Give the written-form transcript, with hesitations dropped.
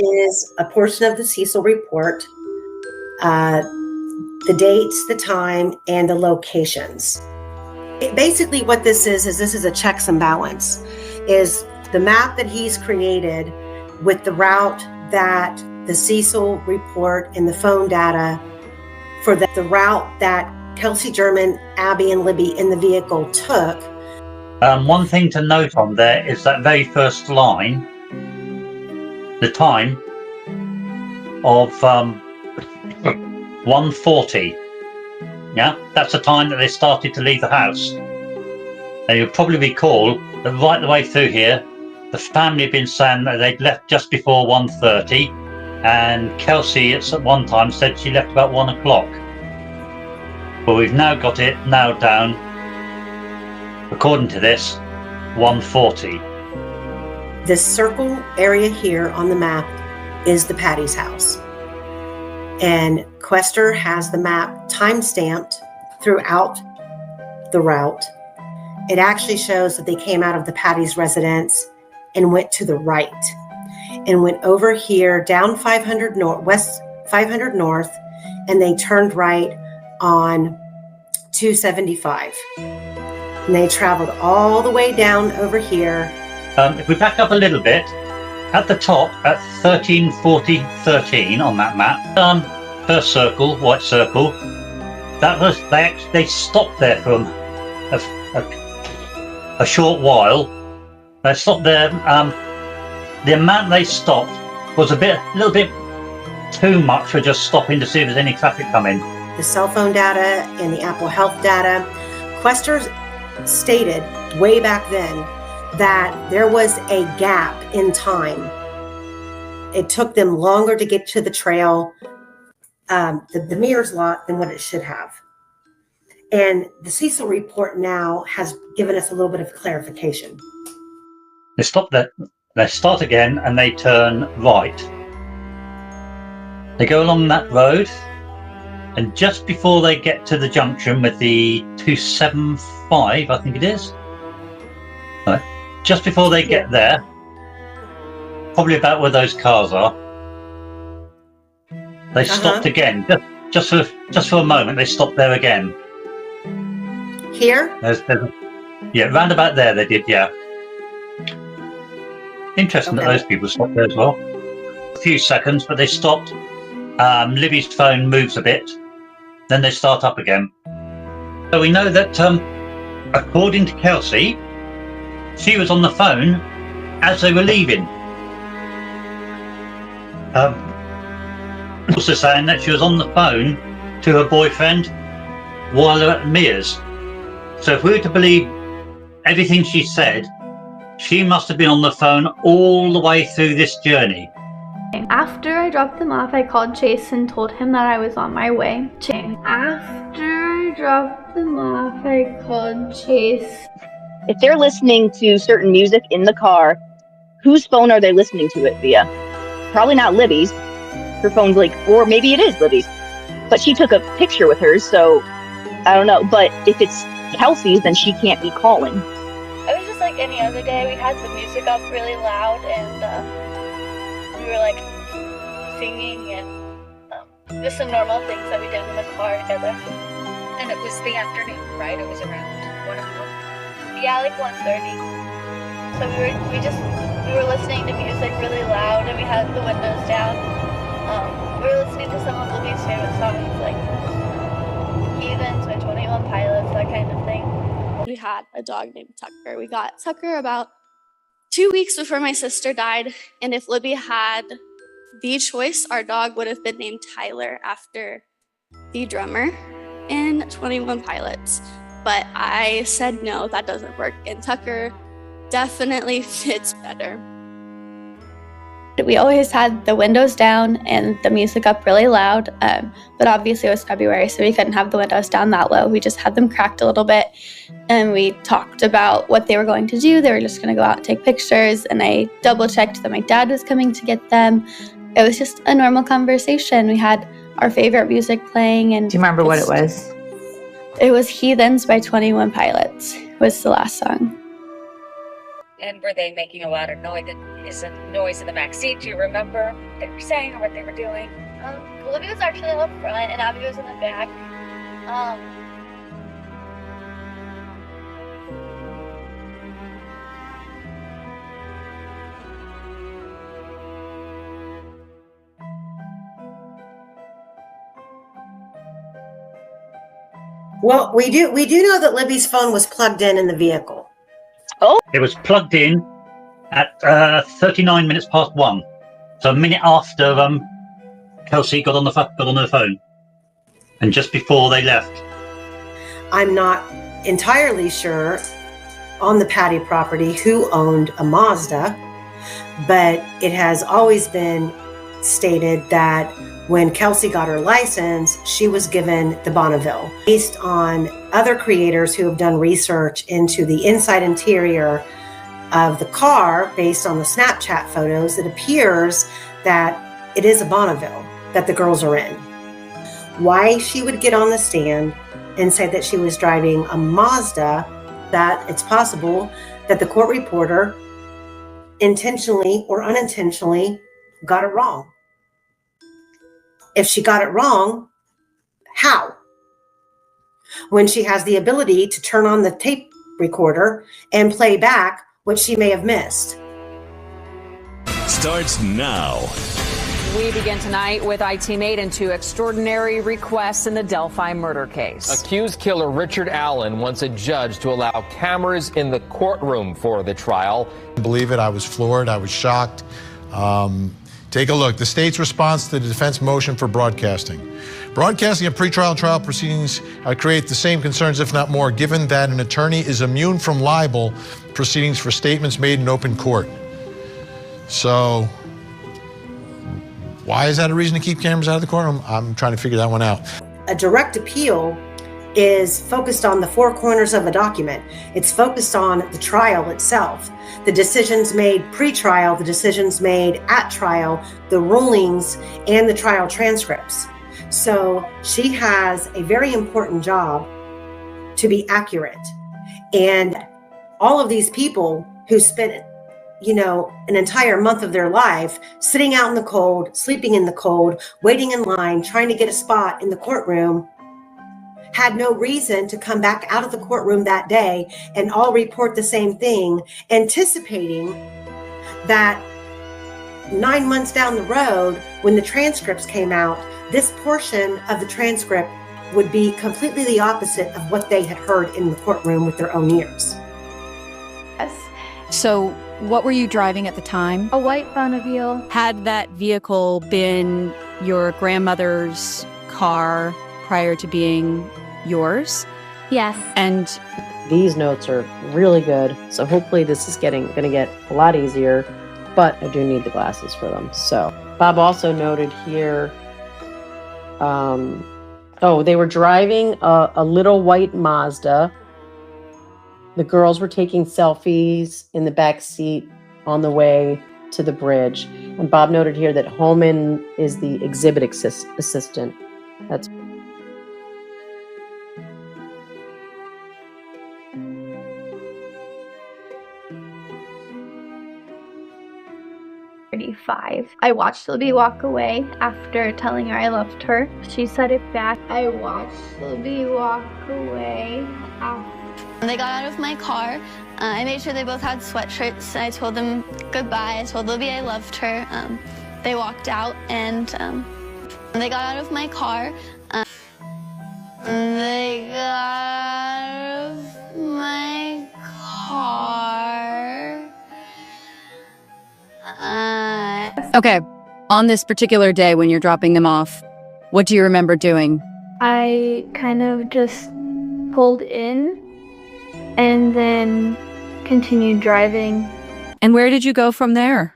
is a portion of the Cecil report, the dates, the time, and the locations. Basically what this is this is a checks and balance, is the map that he's created with the route that the Cecil report and the phone data for the route that Kelsey German, Abby, and Libby in the vehicle took. One thing to note on there is that very first line, the time of 1:40. Yeah, that's the time that they started to leave the house. And you'll probably recall that right the way through here, the family had been saying that they'd left just before 1:30, and Kelsey at one time said she left about 1 o'clock. But we've now got it nailed down, according to this, 1:40. This circle area here on the map is the Patty's house. And Quester has the map time-stamped throughout the route. It actually shows that they came out of the Patty's residence and went to the right and went over here down 500 north, west 500 north, and they turned right on 275. And they traveled all the way down over here. If we back up a little bit, at the top, at 134013 on that map, first circle, white circle, that was they stopped there for a short while. They stopped there. The amount they stopped was a little bit too much for just stopping to see if there's any traffic coming. The cell phone data and the Apple Health data, Quester stated way back then that there was a gap in time. It took them longer to get to the trail, the Mears lot, than what it should have. And the Cecil report now has given us a little bit of clarification. They stop there, they start again, and they turn right. They go along that road, and just before they get to the junction with the 275, I think it is, right, just before they get there, probably about where those cars are, they stopped again. Just for a moment, they stopped there again. Here? Yeah, round about there they did, yeah. Interesting that those people stopped there as well. A few seconds, but they stopped. Libby's phone moves a bit, then they start up again. So we know that, according to Kelsey, she was on the phone as they were leaving. Also saying that she was on the phone to her boyfriend while they were at Mears. So if we were to believe everything she said, she must have been on the phone all the way through this journey. After I dropped them off, I called Chase and told him that I was on my way. After I dropped them off, I called Chase. If they're listening to certain music in the car, whose phone are they listening to it via? Probably not Libby's. Her phone's like, or maybe it is Libby's. But she took a picture with hers, so I don't know. But if it's Kelsey's, then she can't be calling. It was just like any other day. We had the music up really loud, and we were like singing and just some normal things that we did in the car together. And it was the afternoon, right? It was around 1 o'clock. Yeah, like 1:30. So we were listening to music really loud, and we had the windows down. We were listening to some of Libby's favorite songs, like Heathens by 21 Pilots, that kind of thing. We had a dog named Tucker. We got Tucker about 2 weeks before my sister died, and if Libby had the choice, our dog would have been named Tyler after the drummer in 21 Pilots. But I said no, that doesn't work, and Tucker definitely fits better. We always had the windows down and the music up really loud, but obviously it was February, so we couldn't have the windows down that low. We just had them cracked a little bit, and we talked about what they were going to do. They were just going to go out and take pictures, and I double-checked that my dad was coming to get them. It was just a normal conversation. We had our favorite music playing. And do you remember what it was? It was Heathens by 21 Pilots was the last song. And were they making a louder noise? Is a noise in the back seat? Do you remember what they were saying or what they were doing? Libby was actually in the front and Abby was in the back. Well, we do know that Libby's phone was plugged in the vehicle. It was plugged in at 39 minutes past 1. So a minute after Kelsey got on her phone, and just before they left. I'm not entirely sure on the Patty property who owned a Mazda, but it has always been stated that when Kelsey got her license, she was given the Bonneville. Based on other creators who have done research into the inside interior of the car, based on the Snapchat photos, it appears that it is a Bonneville that the girls are in. Why she would get on the stand and say that she was driving a Mazda, that it's possible that the court reporter intentionally or unintentionally got it wrong. If she got it wrong, how? When she has the ability to turn on the tape recorder and play back what she may have missed. Starts now. We begin tonight with I Team 8 into extraordinary requests in the Delphi murder case. Accused killer Richard Allen wants a judge to allow cameras in the courtroom for the trial. Believe it, I was floored. I was shocked. Take a look. The state's response to the defense motion for broadcasting. Broadcasting of pretrial trial proceedings create the same concerns, if not more, given that an attorney is immune from libel proceedings for statements made in open court. So, why is that a reason to keep cameras out of the courtroom? I'm trying to figure that one out. A direct appeal is focused on the four corners of a document. It's focused on the trial itself, the decisions made pre-trial, the decisions made at trial, the rulings, and the trial transcripts. So she has a very important job to be accurate. And all of these people who spent, an entire month of their life sitting out in the cold, sleeping in the cold, waiting in line, trying to get a spot in the courtroom, had no reason to come back out of the courtroom that day and all report the same thing, anticipating that 9 months down the road, when the transcripts came out, this portion of the transcript would be completely the opposite of what they had heard in the courtroom with their own ears. Yes. So what were you driving at the time? A white Bonneville. Had that vehicle been your grandmother's car prior to being yours? Yes. And these notes are really good, so hopefully this is going to get a lot easier, but I do need the glasses for them. So Bob also noted here, they were driving a little white Mazda. The girls were taking selfies in the back seat on the way to the bridge. And Bob noted here that Holman is the exhibit assistant. That's I watched Libby walk away after telling her I loved her. She said it back. I watched Libby walk away after. They got out of my car. I made sure they both had sweatshirts. I told them goodbye. I told Libby I loved her. They walked out and they got out of my car. They got out of my car. okay, on this particular day when you're dropping them off, what do you remember doing? I kind of just pulled in and then continued driving. And where did you go from there?